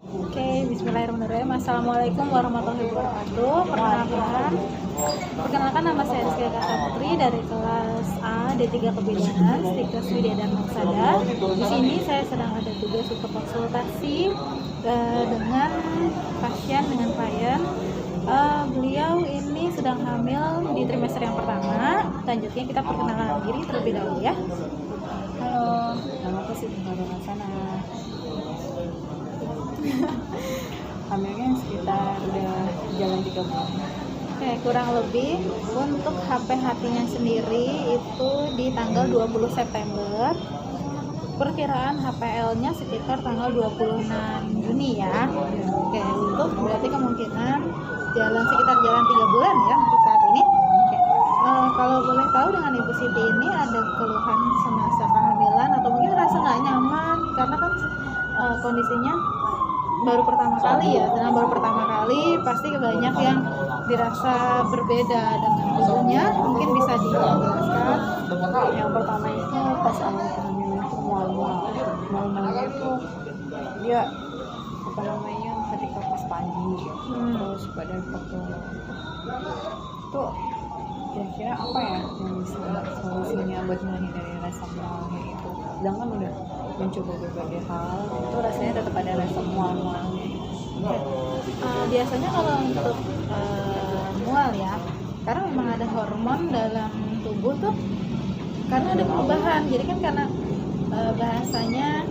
Oke, bismillahirrahmanirrahim. Assalamualaikum warahmatullahi wabarakatuh. Perkenalkan nama saya Rizky Kata Putri dari kelas A D3 Kebidanan, Stikes Widya dan Maksada. Di sini saya sedang ada tugas untuk konsultasi dengan pasien, dengan klien. Beliau ini sedang hamil di trimester yang pertama. Selanjutnya kita perkenalan diri terlebih dahulu ya. Halo, nama aku Siti Sana. Hamilnya sekitar udah jalan 3 bulan. Oke, kurang lebih untuk HPHT-nya sendiri itu di tanggal 20 September. Perkiraan HPL-nya sekitar tanggal 26 Juni ya. Oke, untuk berarti kemungkinan sekitar jalan 3 bulan ya untuk saat ini. Oke. Kalau boleh tahu dengan Ibu Siti ini ada keluhan semasa kehamilan atau mungkin rasa nggak nyaman karena kan kondisinya baru pertama kali ya, dan baru pertama kali pasti banyak yang dirasa berbeda dengan tubuhnya. Mungkin bisa dijelaskan. Yang pertama itu pas awal kehamilan itu mual-mualnya itu dia ketika pas pagi terus badan pegel itu. Kira-kira apa ya yang bisa solusinya buat menghindari rasa mualnya itu? Sedangkan udah mencoba berbagai hal, itu rasanya tetap ada rasa mual-mualnya. Biasanya kalau untuk mual ya, karena memang ada hormon dalam tubuh tuh, karena ada perubahan. Jadi kan karena bahasanya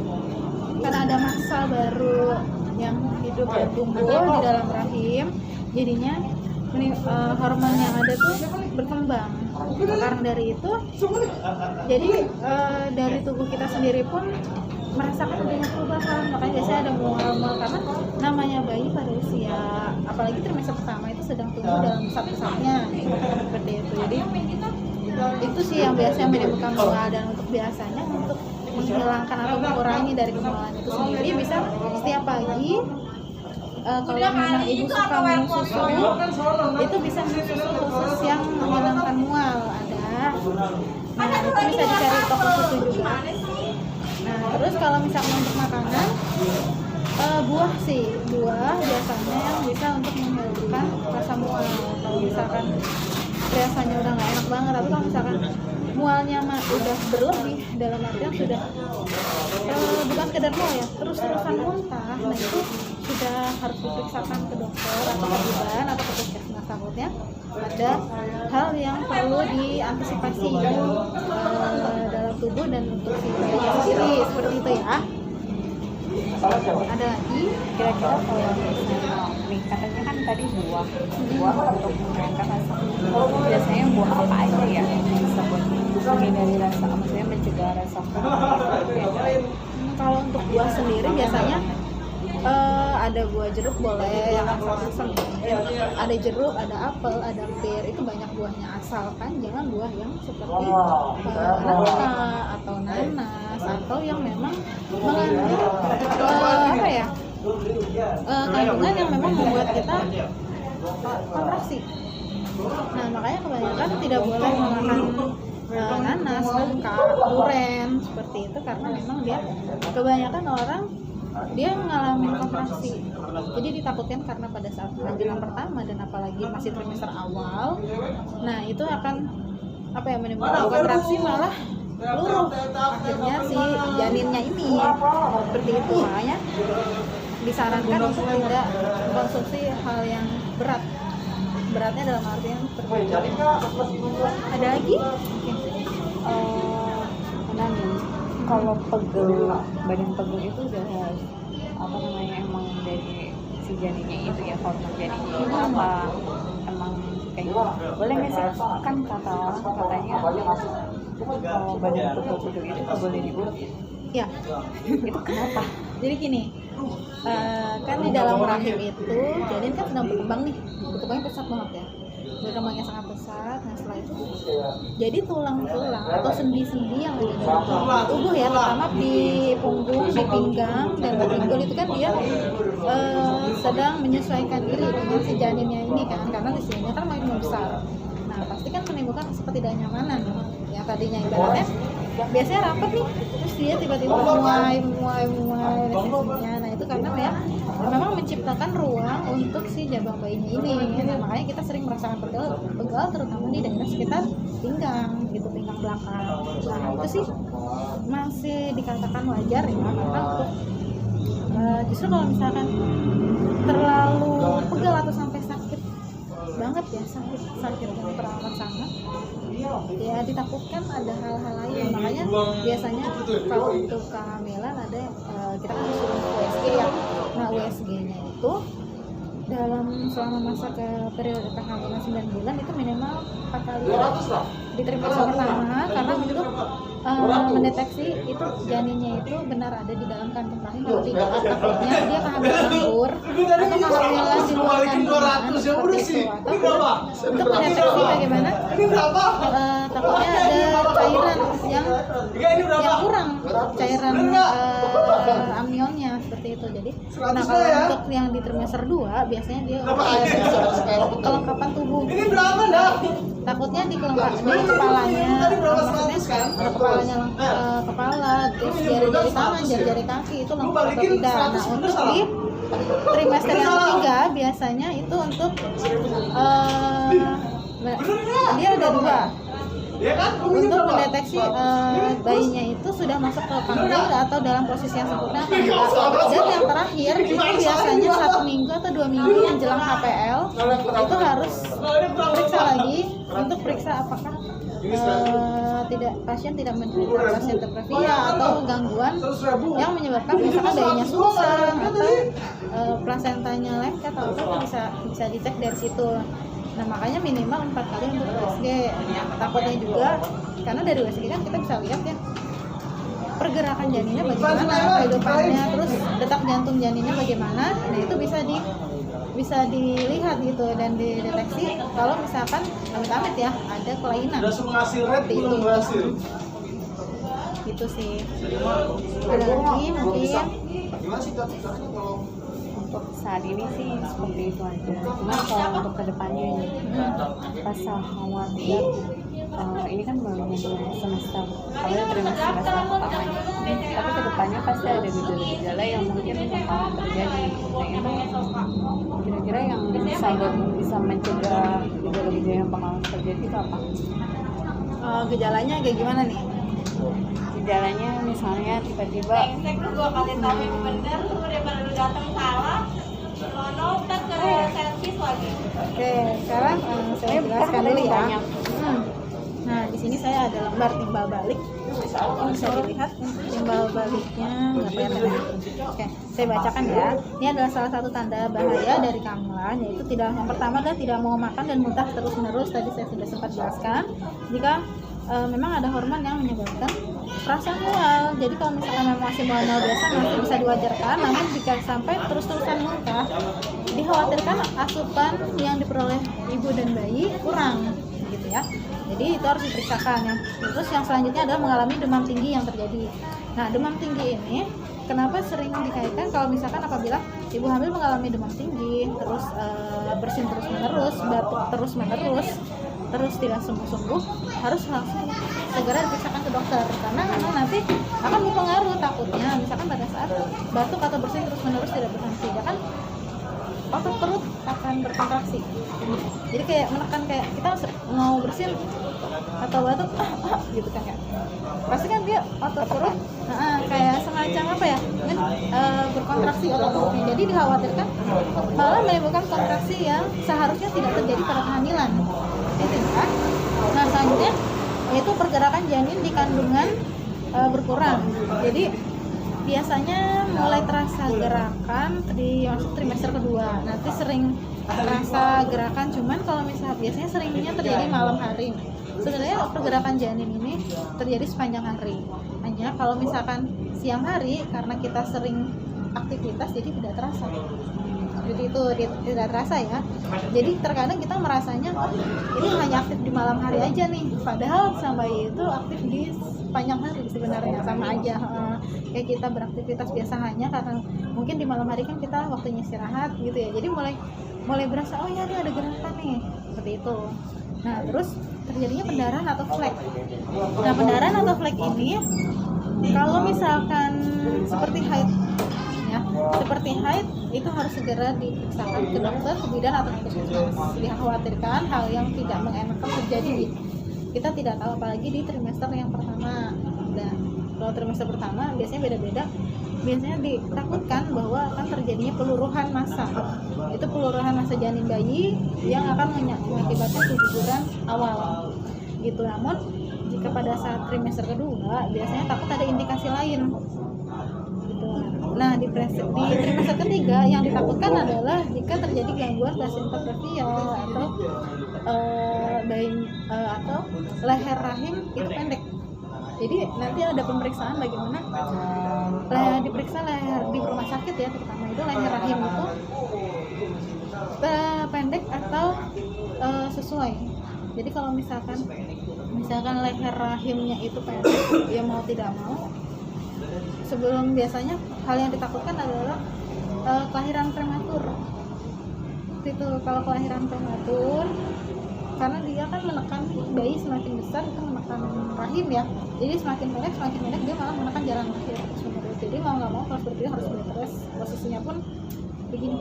karena ada massa baru yang hidup dan tumbuh di dalam rahim, jadinya hormon yang ada tuh berkembang. Karena dari itu, jadi dari tubuh kita sendiri pun merasakan adanya perubahan. Makanya biasanya ada mual-mual karena namanya bayi pada usia, apalagi trimester pertama itu sedang tumbuh dalam pusat-pusatnya seperti itu. Jadi itu sih yang biasanya menimbulkan mual, dan untuk biasanya untuk menghilangkan atau mengurangi dari kemualan itu sendiri bisa setiap pagi. Kalau memang ibu suka minum susu, itu bisa minum susu khusus yang menghilangkan mual, ada. Nah, itu bisa dicari toko susu juga. Nah, terus kalau misalnya untuk makanan, buah biasanya yang bisa untuk menghilangkan rasa mual. Kalau misalkan rasanya udah nggak enak banget, tapi kalau misalkan mualnya udah berlebih, dalam artian sudah bukan sekedar mual ya, terus-terusan muntah, nah itu sudah harus diperiksakan ke dokter atau ke bidan atau ke puskesmas. Takutnya ada hal yang perlu diantisipasi dalam tubuh dan untuk si bayinya sendiri, seperti itu ya. Ada lagi Kira-kira kalau misalnya nih, katanya kan tadi buah untuk menghilangkan rasa mual, biasanya buah apa aja ya yang bisa buat menghindari rasa, maksudnya mencegah rasa mual? Kalau untuk buah sendiri biasanya ada buah jeruk boleh yang asam-asam, ada jeruk, ada apel, ada pir, itu banyak buahnya, asalkan jangan buah yang seperti nangka atau nanas atau yang memang mengandung kandungan yang memang membuat kita kontraksi. Nah, makanya kebanyakan tidak boleh memakan nanas, nangka, durian seperti itu, karena memang dia kebanyakan orang dia mengalami kontraksi. Jadi ditakutkan karena pada saat kehamilan pertama dan apalagi masih trimester awal, nah itu akan menimbulkan kontraksi, malah luruh akhirnya si janinnya ini, seperti itu. Makanya disarankan untuk tidak mengkonsumsi hal yang beratnya dalam artian seperti itu. Ada lagi? Kalau badan pegel itu udah emang dari si janinnya itu ya, hormon janinnya itu apa emang kayak gitu? Boleh nggak sih, kan katanya kalau badan pegel itu nggak boleh diurut Ya, itu kenapa? jadi gini, kan di dalam rahim itu janin kan sedang berkembangnya pesat banget ya, berkembangnya sangat pesat. Nah, setelah itu jadi tulang-tulang atau sendi-sendi yang ada di dalam tubuh ya, terutama di punggung, di pinggang dan di pinggul, itu kan dia sedang menyesuaikan diri dengan si janinnya ini kan, karena di sini kan makin membesar. Nah, pasti kan menimbulkan seperti ketidaknyamanan yang tadinya ibaratnya biasanya rapat nih, terus dia tiba-tiba muai depresinya. Nah itu karena ya memang menciptakan ruang untuk si jabang bayinya ini. Nah, makanya kita sering merasakan pegal terutama di daerah sekitar pinggang gitu, pinggang belakang. Nah itu sih masih dikatakan wajar ya, karena untuk justru kalau misalkan terlalu pegal atau sampai sakit banget ya, sakit yang teramat sangat ya, ditakutkan ada hal-hal lain. Makanya biasanya kalau untuk kehamilan ada kita kan disuruh USG ya. Nah USG-nya itu selama masa ke periode kehamilan 9 bulan itu minimal 4 kali di trimester pertama, karena untuk mendeteksi itu janinnya itu benar ada di dalam kantong rahim atau tidak. Takutnya dia kehamilan nganggur atau kehamilan di luar kandungan seperti itu. Atau untuk mendeteksi bagaimana takutnya ada cairan yang kurang, cairan amnionnya seperti itu. Jadi nah kalau untuk yang di trimester 2 biasanya dia kelengkapan tubuh. Takutnya di kepalanya, maksudnya kepalanya kepala, terus jari-jari tangan, jari-jari kaki itu lengkap atau tidak. Nah untuk di trimester yang ketiga biasanya itu untuk dia ada 2 untuk mendeteksi bayinya itu sudah masuk ke kandungan atau dalam posisi yang sempurna atau tidak. Dan yang terakhir itu biasanya 1 minggu atau 2 minggu menjelang HPL itu harus periksa lagi untuk periksa apakah pasien tidak menderita placentoprevia atau gangguan yang menyebabkan misalkan bayinya susah atau plasentanya lengket atau apa, bisa dicek dari situ. Nah makanya minimal 4 kali untuk USG. Takutnya juga karena dari USG kan kita bisa lihat ya pergerakan janinnya bagaimana, kehidupannya, terus detak jantung janinnya bagaimana. Nah itu bisa dilihat gitu dan dideteksi kalau misalkan amit-amit ya ada kelainan seperti itu. Gitu sih. Ada lagi mungkin untuk saat ini sih seperti itu aja. Cuma kalau untuk kedepannya ini rasa khawatir ini kan baru semester awalnya trimester pertama, tapi kedepannya pasti ada gejala-gejala yang mungkin bakal terjadi. Nah itu kira-kira yang bisa mencegah gejala-gejala yang bakal terjadi itu apa? Gejalanya kayak gimana nih? Gejalanya misalnya tiba-tiba Oke, sekarang saya jelaskan dulu ya. Nah, di sini saya ada lembar timbal balik. Ini bisa dilihat timbal baliknya nggak kelihatan. Oke, saya bacakan ya. Ini adalah salah satu tanda bahaya dari kehamilan, yaitu yang pertama adalah tidak mau makan dan muntah terus-menerus. Tadi saya sudah sempat jelaskan. Jika memang ada hormon yang menyebabkan perasaan mual. Jadi kalau misalkan memang masih mual biasa masih bisa diwajarkan, namun jika sampai terus-terusan muntah, dikhawatirkan asupan yang diperoleh ibu dan bayi kurang, gitu ya. Jadi itu harus diperiksakan ya. Terus yang selanjutnya adalah mengalami demam tinggi yang terjadi. Nah, demam tinggi ini kenapa sering dikaitkan kalau misalkan apabila ibu hamil mengalami demam tinggi, terus bersin terus-menerus, batuk terus-menerus, terus tidak sembuh-sembuh, harus langsung segera diperiksakan ke dokter karena memang nanti akan berpengaruh. Takutnya misalkan pada saat batuk atau bersin terus-menerus tidak berhenti, dia kan otot perut akan berkontraksi. Jadi kayak menekan, kayak kita mau bersin atau batuk gitu kan ya. Pasti kan dia otot perut kayak semacam apa ya? Berkontraksi otot perutnya. Jadi dikhawatirkan malah menimbulkan kontraksi yang seharusnya tidak terjadi pada kehamilan. Itu kan. Nah, selanjutnya yaitu pergerakan janin di kandungan berkurang. Jadi biasanya mulai terasa gerakan di trimester kedua, nanti sering terasa gerakan, cuman kalau misalnya biasanya seringnya terjadi malam hari. Sebenarnya pergerakan janin ini terjadi sepanjang hari, hanya kalau misalkan siang hari karena kita sering aktivitas jadi tidak terasa. Seperti itu, tidak terasa ya. Jadi terkadang kita merasanya ini hanya aktif di malam hari aja nih, padahal sang bayi itu aktif di sepanjang hari sebenarnya, sama aja kayak kita beraktivitas biasa, hanya karena mungkin di malam hari kan kita waktunya istirahat gitu ya. Jadi mulai berasa oh ya ini ada gerakan nih, seperti itu. Nah terus terjadinya pendarahan atau flek. Nah pendarahan atau flek ini kalau misalkan seperti haid ya, seperti haid itu harus segera diperiksakan ke dokter, ke bidan atau ke puskesmas. Dikhawatirkan hal yang tidak mengenakan terjadi. Kita tidak tahu, apalagi di trimester yang pertama. Dan kalau trimester pertama biasanya beda-beda. Biasanya ditakutkan bahwa akan terjadinya peluruhan massa. Itu peluruhan massa janin bayi yang akan mengakibatkan keguguran awal. Gitu. Namun jika pada saat trimester kedua biasanya takut ada indikasi lain. Gitu. Nah, di trimester ketiga yang ditakutkan adalah jika terjadi gangguan basinterferensial atau atau leher rahim itu pendek. Jadi nanti ada pemeriksaan bagaimana diperiksa leher di rumah sakit ya, terutama itu leher rahim itu pendek atau sesuai. Jadi kalau misalkan leher rahimnya itu pendek, ya mau tidak mau, sebelum biasanya hal yang ditakutkan adalah kelahiran prematur. Itu kalau kelahiran prematur, karena dia kan menekan bayi semakin besar itu menekan rahim ya, jadi semakin pendek dia malah menekan jalan lahir terus menerus. Jadi mau nggak mau kalau seperti itu harus bed rest, posisinya pun begini.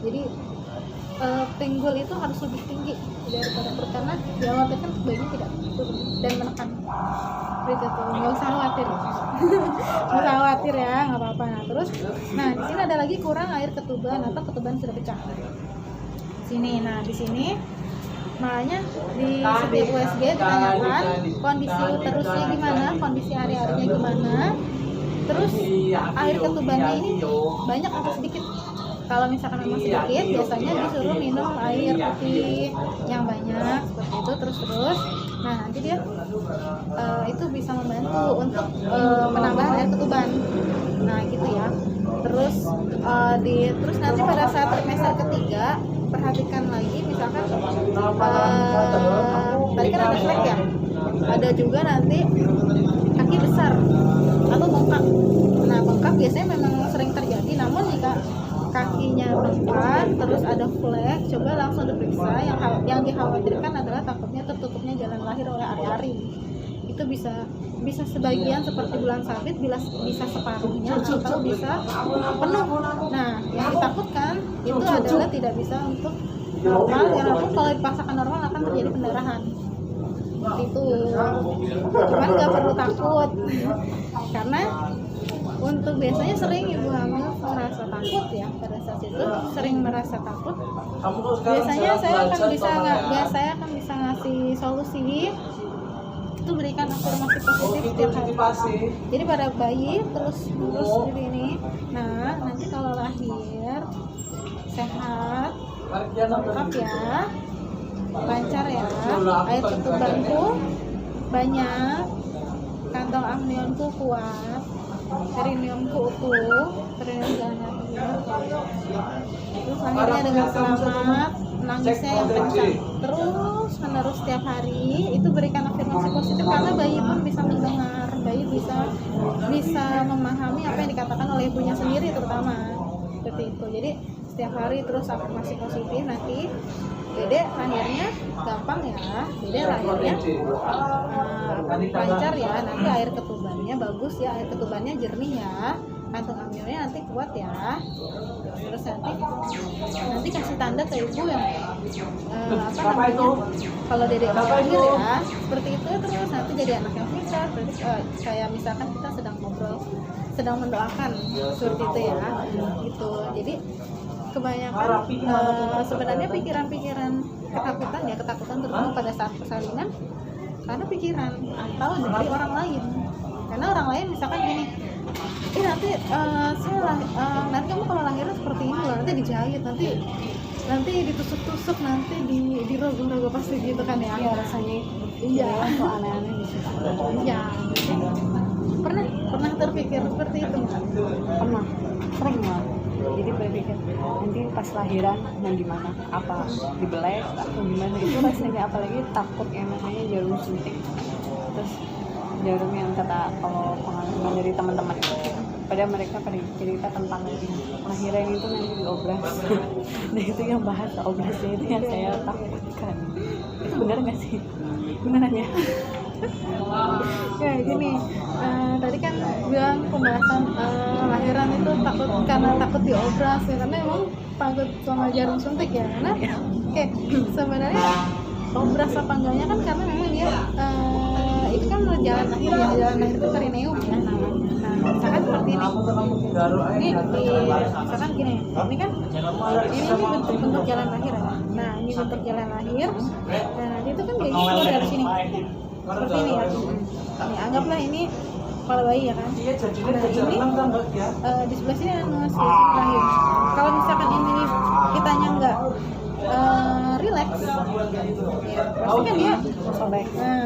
Jadi pinggul itu harus lebih tinggi daripada perut, karena dikhawatirkan bayinya tidak turun dan menekan. Seperti itu, nggak usah khawatir. Nggak usah khawatir ya, nggak apa-apa. Nah terus, di sini ada lagi kurang air ketuban atau ketuban sudah pecah. Nah di sini makanya di setiap USG ditanyakan kondisi uterusnya gimana, kondisi hari-harinya gimana, terus air ketubannya ini banyak atau sedikit. Kalau misalkan memang sedikit, biasanya disuruh minum air putih yang banyak seperti itu terus. Nah nanti dia itu bisa membantu untuk penambahan air ketuban. Nah gitu ya. Terus nanti pada saat trimester ketiga perhatikan lagi, misalkan tadi kan ada flek ya, ada juga nanti kaki besar atau bengkak. Nah bengkak biasanya memang sering terjadi, namun jika kakinya bengkak terus ada flek, coba langsung diperiksa. Yang dikhawatirkan adalah takutnya tertutupnya jalan lahir oleh ari-ari. Itu bisa sebagian seperti bulan sabit, bisa separuhnya atau bisa penuh. Nah yang ditakutkan itu adalah tidak bisa untuk normal, walaupun kalau dipaksakan normal akan terjadi pendarahan. Itu cuman nggak perlu takut, karena untuk biasanya sering ibu hamil merasa takut ya, pada saat itu sering merasa takut. Biasanya saya akan bisa ngasih solusi. Itu berikan afirmasi positif setiap hari. Jadi pada bayi terus seperti ini. Nah nanti kalau lahir sehat, lengkap ya, lancar ya, air ketubanku banyak, kantong amnionku kuat, perineumku utuh, perineum jalan lahir, terus lahirnya dengan selamat, nangisnya yang kencang terus menerus setiap hari. Itu berikan afirmasi positif, karena bayi pun bisa mendengar, bayi bisa memahami apa yang dikatakan oleh ibunya sendiri terutama, seperti itu. Jadi setiap hari terus afirmasi positif. Nanti dede lahirnya gampang ya, dede lahirnya lancar ya, nanti air ketubannya bagus ya, air ketubannya jernih ya, kantung amnionnya nanti kuat ya. Terus nanti kasih tanda ke ibu yang kalau dede lahir ya seperti itu. Terus nanti jadi anak yang pintar, berarti kayak misalkan kita sedang ngobrol, sedang mendoakan seperti itu ya, gitu. Jadi kebanyakan sebenarnya pikiran-pikiran ketakutan terutama pada saat persalinan karena pikiran atau dari orang lain. Karena orang lain misalkan gini, nanti nanti kamu kalau lahirnya seperti ini loh, nanti dijahit, nanti ditusuk-tusuk, nanti dirogoh-rogoh pasti gitu kan ya. Iya rasanya. Iya. Kok aneh-aneh di situ. Iya. Pernah terpikir seperti itu nggak? Pernah, sering lah. Jadi berpikir nanti pas lahiran yang gimana, apa dibelek atau gimana, itu rasanya. Apalagi takut yang namanya jarum suntik, terus jarum yang kata kalau pengalaman dari teman-teman itu, pada mereka pada cerita tentang lahiran itu nanti diobras. Nah itu yang bahasa obrasnya itu yang saya takutkan. Itu benar nggak sih? Beneran ya? Ya gini, tadi tadi kan bilang pembahasan lahiran itu karena takut diobras ya, karena emang takut sama jarum suntik ya, karena oke, sebenarnya obras apa enggaknya kan karena memang dia itu kan jalan lahir ya, jalan lahir itu perineum ya namanya. Nah misalkan seperti ini misalkan gini, ini kan ini bentuk jalan lahir ya. Nah ini bentuk jalan lahir, nah itu kan bayi keluar dari sini seperti ini ya. Nih, anggaplah ini kepala bayi ya kan. Nah ini di sebelah sini anus ya, lahir. Kalau misalkan ini kitanya enggak relax ya pasti kan dia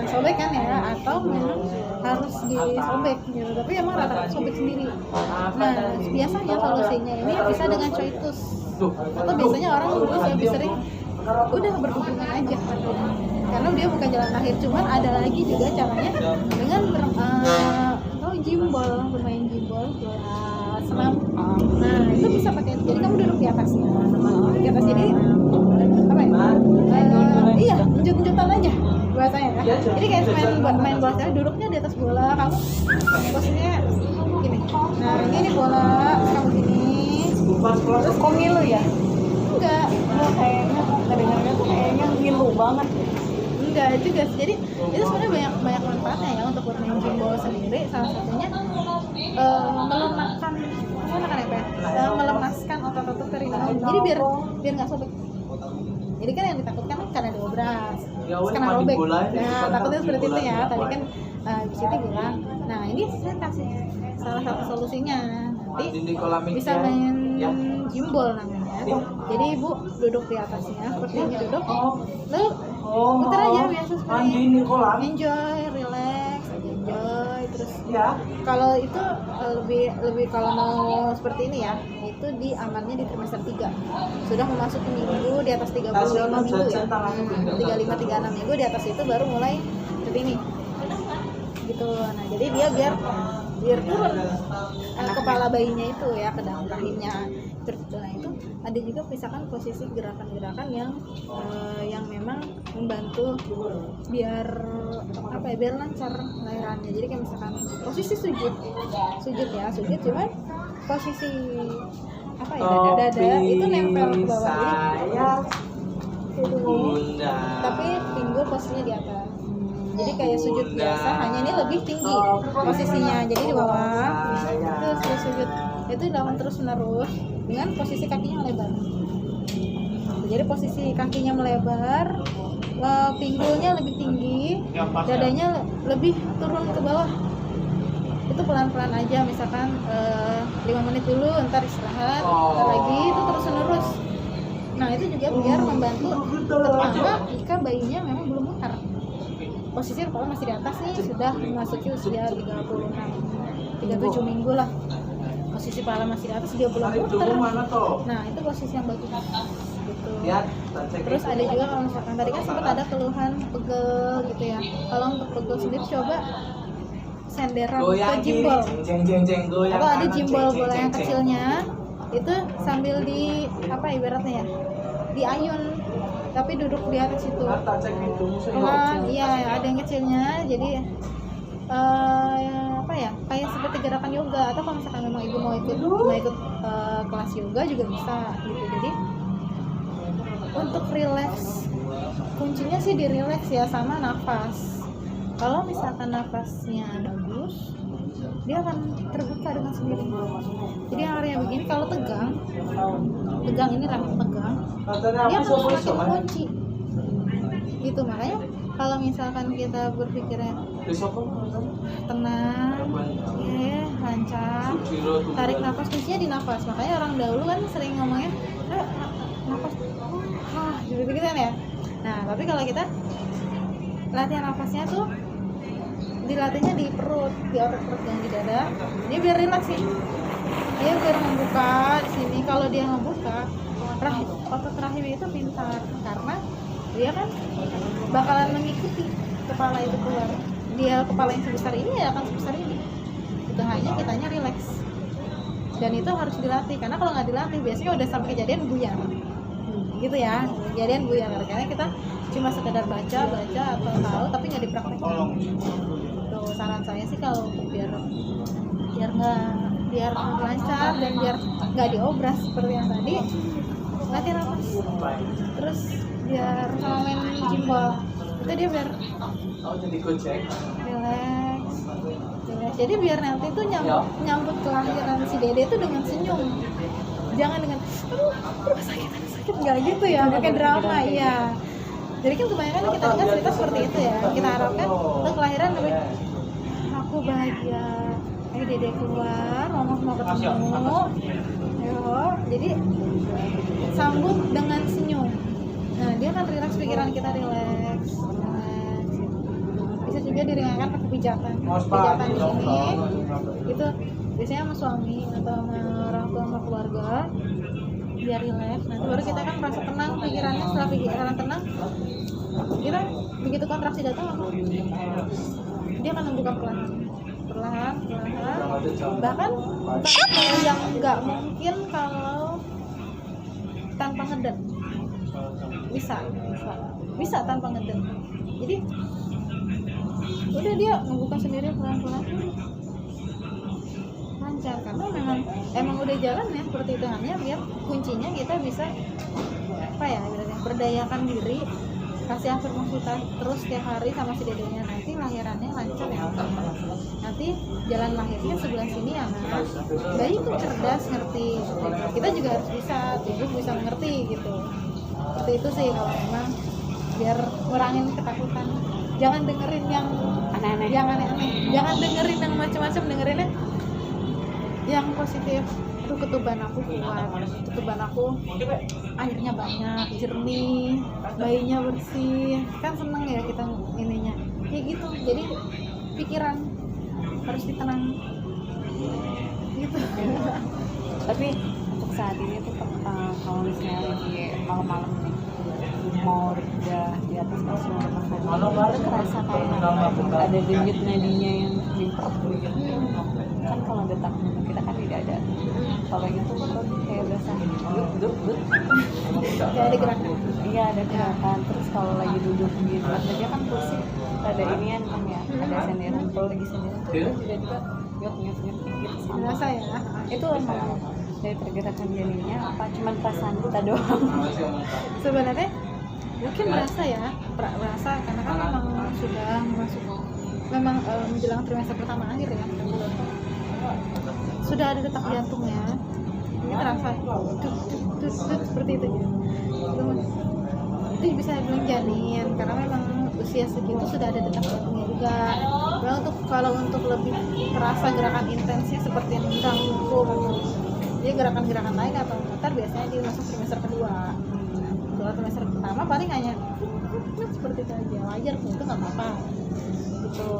sobek kan ya, atau memang harus disobek gitu, tapi emang rata-rata sobek sendiri. Nah biasanya solusinya ini bisa dengan coitus, atau biasanya orang dulu lebih sering udah berhubungan aja karena dia bukan jalan lahir. Cuman ada lagi juga caranya dengan jimbol, bermain jimbol, senam. Nah itu bisa pakai, jadi kamu duduk di atasnya, jadi apa ya? Iya, unjut-unjutan aja bahasanya ya. Jadi kayak main bola, duduknya di atas bola, kamu posisinya gini. Nah ini bola, kamu gini. Terus kok ngilu ya? Enggak, kayaknya kedengarannya tuh kayaknya ngilu banget. Enggak juga, jadi itu sebenarnya banyak manfaatnya ya untuk bermain jimbol sendiri. Salah satunya melemaskan otot-otot perineum. Jadi biar nggak sobek. Jadi kan yang ditakutkan kan karena diobras, karena robek. Nah takutnya seperti itu ya. Tadi kan Siti bilang, nah ini saya kasih salah satu solusinya. Nanti bisa main jimbol namanya. Jadi ibu duduk di atasnya, seperti ini duduk, lalu putar aja biasa seperti ini. Enjoy, relax, enjoy. Terus kalau itu lebih kalau mau seperti ini ya, itu di amannya di trimester 3 sudah memasuki minggu di atas 35 minggu ya, 35-36 minggu, di atas itu baru mulai seperti ini gitu. Nah jadi dia biar turun kepala bayinya itu ya ke dalam rahimnya terus. Nah itu ada juga misalkan posisi gerakan-gerakan yang memang membantu biar apa ya, biar lancar lahirannya. Jadi kayak misalkan posisi sujud ya, sujud cuman posisi apa ya, dada itu nempel ke bawah ini, tapi pinggul posisinya di atas. Jadi kayak sujud biasa, hanya ini lebih tinggi posisinya. Jadi di bawah terus sujud itu dilakukan terus menerus dengan posisi kakinya melebar. Jadi posisi kakinya melebar, pinggulnya lebih tinggi, dadanya lebih turun ke bawah. Itu pelan-pelan aja, misalkan 5 menit dulu, ntar istirahat, ntar lagi, itu terus menerus. Nah itu juga biar membantu, terutama jika bayinya memang belum mekar. Posisi kepala masih di atas nih, sudah memasuki usia 37 minggu lah. Posisi kepala masih di atas, dia belum muter. Nah itu posisi yang bagus gitu. Terus ada juga kalau misalkan tadi kan sempat ada keluhan pegel gitu ya. Kalau untuk pegel sendiri coba senderan ke jimbol, atau ada jimbol bola yang kecilnya itu sambil di apa ibaratnya ya, diayun tapi duduk di atas itu pelan. Iya ada yang kecilnya, jadi apa ya, kayak seperti gerakan yoga. Atau kalau misalkan memang ibu mau ikut kelas yoga juga bisa gitu. Jadi untuk relax, kuncinya sih di relax ya, sama nafas. Kalau misalkan nafasnya bagus, dia akan terbuka dengan sendirinya. Jadi yang area begini kalau tegang ini rahim tegang, dia akan semakin kunci gitu. Makanya kalau misalkan kita berpikirnya tenang, lancar, tarik nafas, kuncinya di nafas. Makanya orang dahulu kan sering ngomongnya nafas gitu kan ya. Nah tapi kalau kita latihan nafasnya tuh dilatihnya di perut, di otot perut yang di dada. Dia biar rileks sih. Dia biar membuka di sini. Kalau dia membuka, otot rahimnya itu pintar, karena dia kan bakalan mengikuti kepala itu keluar. Dia kepala yang sebesar ini ya akan sebesar ini. Itu hanya kitanya rileks. Dan itu harus dilatih, karena kalau nggak dilatih biasanya udah sampai kejadian buyar. Gitu ya, kejadian buyar karena kita cuma sekedar baca atau tahu tapi nggak dipraktekin. Saran saya sih kalau biar biar lancar dan biar nggak diobras seperti yang tadi, latihan napas. Terus biar sama main gimbal itu dia biar relax. Jadi biar nanti tuh nyambut kelahiran si Dede itu dengan senyum, jangan dengan aduh sakit nggak gitu ya, pakai drama ya. Jadi kan kebanyakan kita dengar cerita seperti itu ya, kita harapkan tuh kelahiran lebih aku bahagia, ayo Dede keluar, mama mau ketemu, ayo. Jadi sambut dengan senyum. Nah dia kan relax, pikiran kita relax. Bisa juga diringankan pakai pijakan di sini. Itu biasanya sama suami atau sama orang tua sama keluarga, biar relax. Nanti baru kita kan merasa tenang pikirannya. Setelah pikiran tenang, kita begitu kontraksi datang dia akan membuka perlahan. Bahkan yang nggak mungkin kalau tanpa ngeden bisa tanpa ngeden. Jadi udah dia ngebuka sendiri pelan-pelan lancar, karena emang udah jalan ya seperti itu. Hanya biar kuncinya kita bisa berdayakan diri, kasih afirmasi terus setiap hari sama si dedenya, nanti lahirannya lancar ya. Nanti jalan lahirnya sebelah sini ya mas, bayi itu cerdas, ngerti. Kita juga harus bisa, tubuh bisa mengerti gitu. Seperti itu sih kalau memang biar ngurangin ketakutan. Jangan dengerin yang aneh-aneh, jangan dengerin yang macam-macam, dengerinnya yang positif. Aduh ketuban aku kuat, ketuban aku airnya banyak, jernih, bayinya bersih, kan seneng ya kita ininya kayak gitu. Jadi pikiran harus ditenang gitu. Tapi untuk saat ini tuh kalau misalnya lagi malam-malam nih mau udah di atas kasur makan, itu terasa kayak ada denyut nadinya yang di perut kan. Kalau detak jantung kita kan tidak ada, kalau itu perut kayak berasa duduk kayak ada gerakan. Iya ada gerakan. Terus kalau lagi duduk di tempat kerja kan kursi ada inian kan ya, ada senderan. Kalau lagi senderan tuh juga nyut gitu sama. Biasa ya. Itu emang dari pergerakan janinnya apa cuman perasaan kita doang? Sebenarnya mungkin berasa karena kan memang sudah masuk, memang menjelang trimester pertama akhir ya, sudah ada detak jantungnya. Ini terasa tut seperti itu ya. Itu bisa dibilang janin karena memang usia segitu sudah ada detak jantungnya juga. Kalau untuk lebih terasa gerakan intensnya seperti nendang pukul, jadi gerakan-gerakan lain atau motor biasanya di masuk trimester kedua. Kalau trimester pertama paling hanya seperti itu aja, wajar itu nggak apa-apa gitu.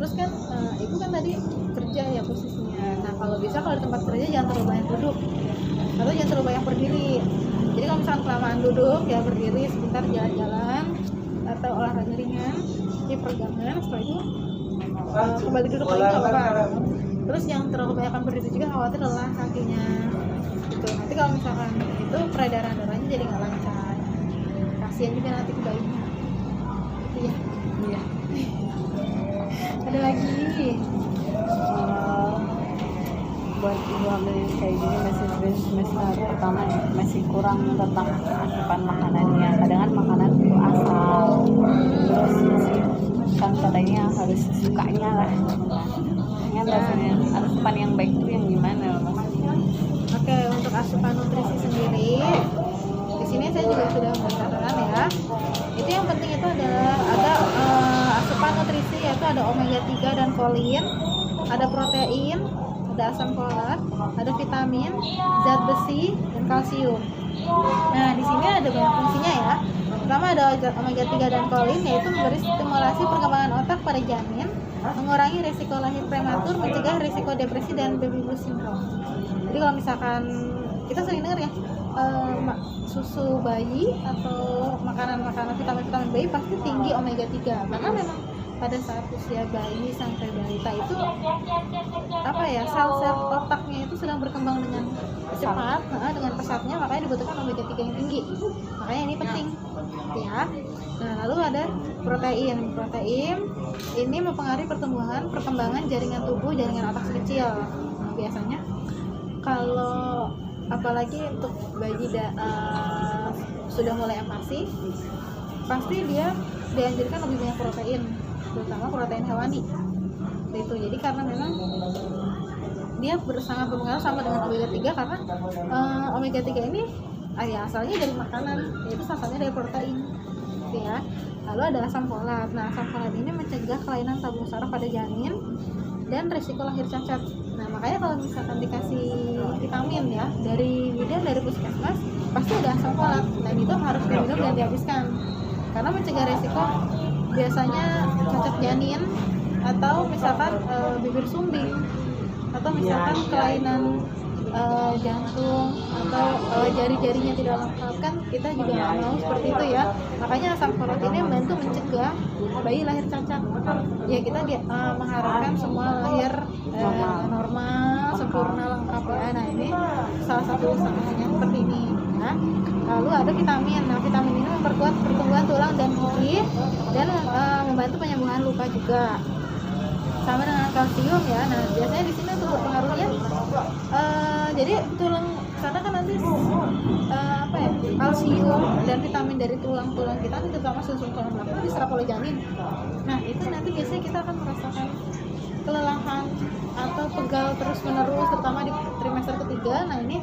Terus kan ibu kan tadi kerja ya posisinya. Nah kalau bisa kalau di tempat kerja jangan terlalu banyak duduk atau jangan terlalu banyak berdiri. Jadi kalau misalnya kelamaan duduk ya berdiri sebentar, jalan-jalan atau olahraga ringan, ya peregangan. Setelah itu kembali duduk lagi nggak apa-apa. Terus jangan terlalu banyak berdiri juga, khawatir lelah kakinya gitu. Nanti kalau misalkan itu peredaran darahnya jadi nggak lancar, kasihan juga nanti ke bayinya itu ya. Iya. Ada lagi buat ibu hamil yang kayak gini masih semester pertama ya, masih kurang tentang asupan makanannya. Kadang kan makanan itu asal, terus masih kan katanya harus sukanya lah. Yang rasanya asupan yang baik itu yang gimana mas? Oke, untuk asupan nutrisi sendiri di sini saya juga sudah mencatatkan ya. Itu yang penting itu adalah ada asupan nutrisi, yaitu ada omega 3 dan folin, ada protein, ada asam folat, ada vitamin, zat besi, dan kalsium. Nah, di sini ada banyak fungsinya ya. Pertama ada omega 3 dan folin, yaitu memberi stimulasi perkembangan otak pada janin, mengurangi risiko lahir prematur, mencegah risiko depresi dan baby blues syndrome. Jadi kalau misalkan kita sering dengar ya, susu bayi atau makanan-makanan vitamin bayi pasti tinggi omega 3, karena memang pada saat usia bayi sampai balita itu sel-sel otaknya itu sedang berkembang dengan cepat, dengan pesatnya, makanya dibutuhkan omega 3 yang tinggi. Makanya ini penting ya. Nah lalu ada protein ini mempengaruhi perkembangan jaringan tubuh, jaringan otak si kecil. Nah, biasanya kalau apalagi untuk bayi sudah mulai empati, pasti dia dianjurkan lebih banyak protein, terutama protein hewani. Itu jadi karena memang dia sangat berpengaruh sama dengan omega 3 karena omega 3 ini asalnya dari makanan, yaitu asalnya dari protein gitu ya. Lalu ada asam folat. Nah, asam folat ini mencegah kelainan tabung saraf pada janin dan risiko lahir cacat. Nah, makanya kalau misalkan dikasih vitamin ya dari bidan, dari puskesmas, pasti ada asam folat. Dan itu harus diminum dan dihabiskan karena mencegah risiko biasanya cacat janin atau misalkan bibir sumbing atau misalkan kelainan jantung atau jari-jarinya tidak lengkap, kan kita juga nggak mau seperti itu ya. Makanya asam folat ini membantu mencegah bayi lahir cacat. Ya kita mengharapkan semua lahir normal, sempurna, lengkap ya. Nah ini salah satu usahanya seperti ini ya. Lalu ada vitamin. Nah, vitamin ini memperkuat pertumbuhan tulang dan gigi dan membantu penyembuhan luka juga. Sama dengan kalsium ya. Nah, biasanya di sini untuk berpengaruhnya jadi tulang, karena kan nanti kalsium dan vitamin dari tulang-tulang kita, terutama sumsum tulang belakang, diserap oleh janin. Nah, itu nanti biasanya kita akan merasakan kelelahan atau pegal terus-menerus, terutama di trimester ketiga. Nah, ini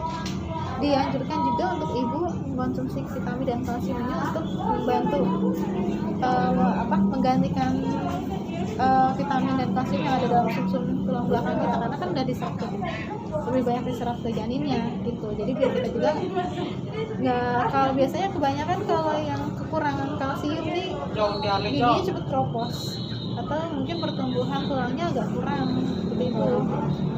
dianjurkan juga untuk ibu mengkonsumsi vitamin dan kalsium ini untuk membantu menggantikan vitamin dan kalsium yang ada dalam sumsum tulang belakang kita, karena kan udah diserap lebih banyak diserap ke janinnya gitu. Jadi biar kita juga nggak, kalau biasanya kebanyakan kalau yang kekurangan kalsium nih giginya cepet keropos atau mungkin pertumbuhan tulangnya agak kurang seperti itu.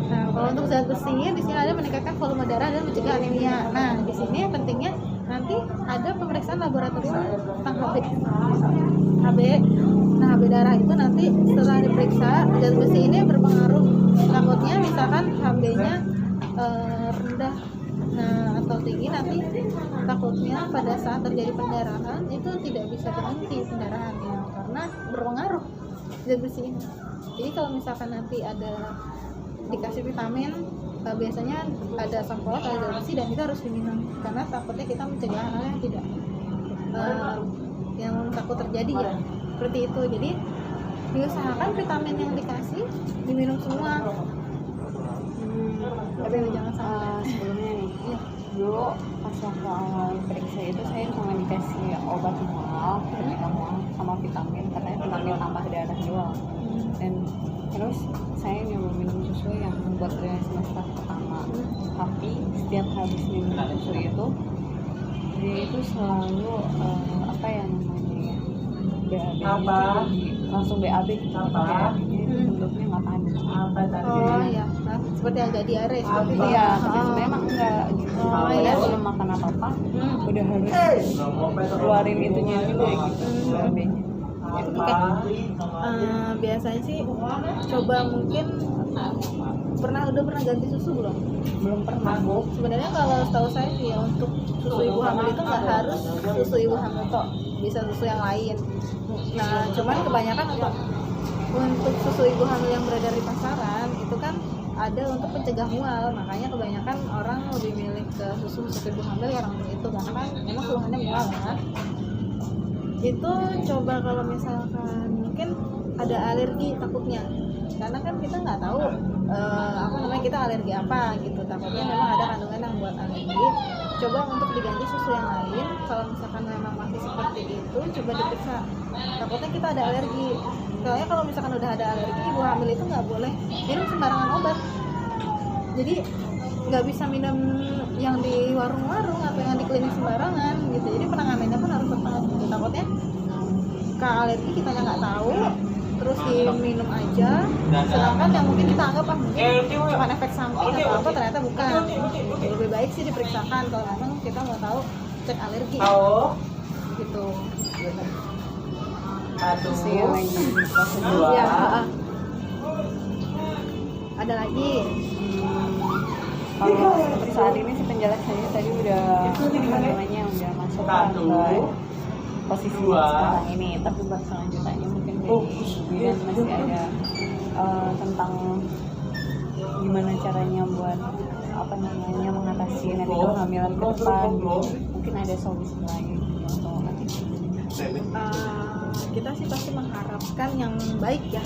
Nah, kalau untuk zat besi di sini ada meningkatkan volume darah dan mencegah anemia. Nah, di sini pentingnya nanti ada pemeriksaan laboratorium tentang HB. Nah, HB darah itu nanti setelah diperiksa zat besi ini berpengaruh. Takutnya misalkan HB-nya rendah atau tinggi, nanti takutnya pada saat terjadi pendarahan itu tidak bisa berhenti pendarahannya karena berpengaruh zat besi ini. Jadi kalau misalkan nanti ada dikasih vitamin, biasanya ada asam folat, ada zat besi, dan itu harus diminum karena takutnya kita mencegah hal yang tidak yang takut terjadi ya, seperti itu. Jadi diusahakan vitamin yang dikasih diminum semua. Tapi jangan sampai sebelumnya nih ya, dulu pas waktu awal periksa itu saya cuma dikasih obat mual, sama vitamin, karena vitamin tambah darah doang. Dan terus saya nyoba minum susu yang buat dari semester pertama, tapi setiap habis minum susu itu dia itu selalu apa yang namanya BAB, langsung BAB gitu, bentuknya nggak panas. Oh iya, nah, seperti agak diare seperti itu ya. Tapi sebenarnya emang enggak gitu. Iya, belum makan apa-apa udah harus keluarin itunya juga gitu, BAB-nya. Biasanya sih coba mungkin udah pernah ganti susu belum pernah. Sebenarnya kalau setahu saya sih ya, untuk susu ibu hamil itu nggak harus susu ibu hamil kok, bisa susu yang lain. Nah, cuman kebanyakan untuk susu ibu hamil yang beredar di pasaran itu kan ada untuk pencegah mual, makanya kebanyakan orang lebih milih ke susu ibu hamil yang untuk itu, karena kan memang keluhannya mual kan. Itu coba kalau misalkan mungkin ada alergi takutnya, karena kan kita nggak tahu kita alergi apa gitu, takutnya memang ada kandungan yang buat alergi. Coba untuk diganti susu yang lain, kalau misalkan memang masih seperti itu coba diperiksa, takutnya kita ada alergi. Soalnya kalau misalkan udah ada alergi, ibu hamil itu nggak boleh minum sembarangan obat, jadi nggak bisa minum yang di warung-warung atau yang di klinik sembarangan gitu. Jadi penanganannya pun harus tepat gitu. Takutnya ke alergi kita nggak tahu, terus diminum aja, sedangkan yang mungkin kita anggap mungkin cuma efek samping atau apa, ternyata bukan. Lebih baik sih diperiksakan kalau memang kita mau tahu, cek alergi gitu. Ya, ada lagi. Kalau untuk saat ini sih penjelasannya tadi udah udah masuk ke posisi sekarang ini, tapi buat selanjutnya mungkin dan masih ada tentang gimana caranya buat mengatasi nanti kehamilan ke depan, mungkin ada solusi lain atau kita sih pasti mengharapkan yang baik ya,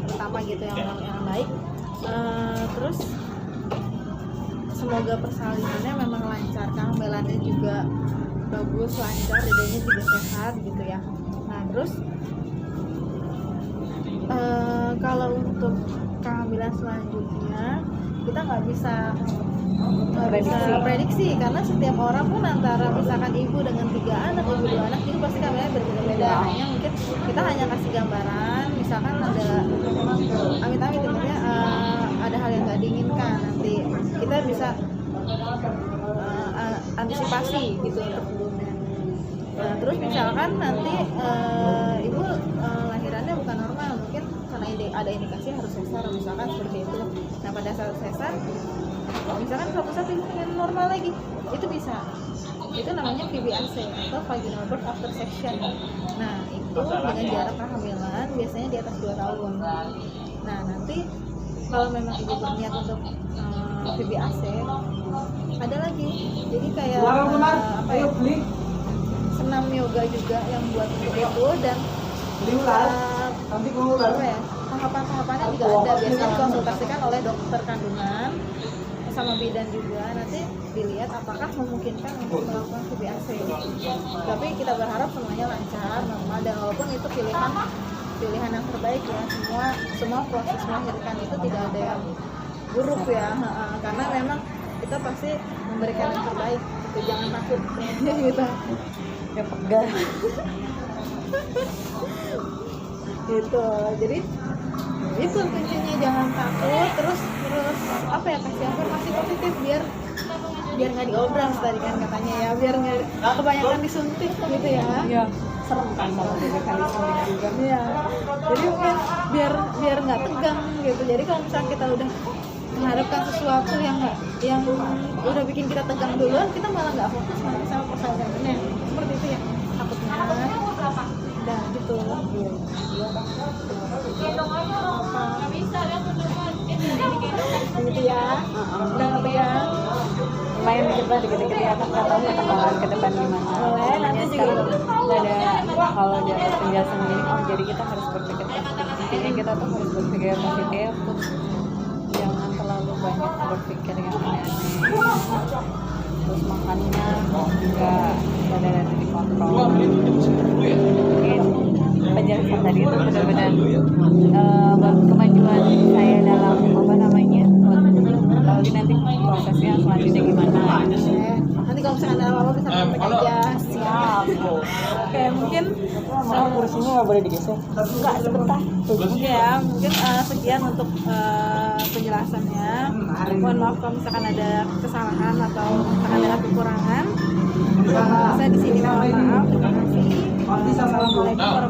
pertama gitu yang baik. Terus semoga persalinannya memang lancar, kehamilannya juga bagus, lancar, dedenya juga sehat gitu ya. Nah terus kalau untuk kehamilan selanjutnya kita nggak bisa prediksi karena setiap orang pun antara misalkan ibu dengan 3 anak, ibu 2 anak itu pasti kehamilannya berbeda-beda. Hanya mungkin kita hanya kasih gambaran, misalkan ada amit-amit tentunya ada hal yang nggak diinginkan, nanti kita bisa antisipasi gitu untuk sebelumnya. Nah, terus misalkan nanti ibu lahirannya bukan normal, mungkin karena ada indikasi harus sesar misalkan seperti itu. Nah pada saat sesar misalkan suatu saat ibu ingin normal lagi, itu bisa, itu namanya VBAC atau vaginal birth after section. Nah itu dengan jarak kehamilan biasanya di atas 2 tahun. Nah nanti kalau memang ibu berniat untuk VBAC ada lagi, jadi kayak senam yoga juga yang buat untuk itu, dan tahapan-tahapannya juga ada, biasanya dikonsultasikan oleh dokter kandungan sama bidan juga, nanti dilihat apakah memungkinkan untuk melakukan VBAC. Tapi kita berharap semuanya lancar, normal, dan walaupun itu pilihan yang terbaik ya, semua proses melahirkan itu tidak ada yang buruk ya, karena memang kita pasti memberikan yang terbaik, gitu. Jangan takut gitu ya, pegang gitu. Jadi itu kuncinya, jangan takut, terus apa ya, kasih afirmasi positif biar nggak diobras tadi kan katanya ya, biar nggak kebanyakan disuntik gitu ya. Iya, serem kan kalau kali suntik juga. Iya, jadi mungkin biar nggak tegang gitu. Jadi kalau misalnya kita udah mengharapkan sesuatu yang udah bikin kita tegang duluan, kita malah nggak fokus nanti sama persalinannya, seperti itu ya takutnya. Dan gitu gitu ya, udah nggak pegang, lumayan kita dikit-dikit ya, kan nggak tahu perkembangan ke depan gimana. boleh nanti juga nggak ada kalau di atas penjelasan ini, jadi kita harus berpikir positif. Intinya kita tuh harus berpikir positif, jangan terlalu banyak berpikir yang aneh-aneh. Terus makannya juga ada dikontrol. Mungkin penjelasan tadi itu benar-benar buat kemajuan saya dalam lagi nanti prosesnya selanjutnya gimana. Nanti kalau misalkan ada apa-apa bisa kontak aja. Siap. Oke, mungkin kursinya nggak boleh digeser. enggak, sebentar. Oke ya, mungkin sekian untuk penjelasannya. Mohon maaf kalau misalkan ada kesalahan atau misalkan ada kekurangan. Saya di sini mohon maaf. Terima kasih. Assalamualaikum warahmatullahi wabarakatuh.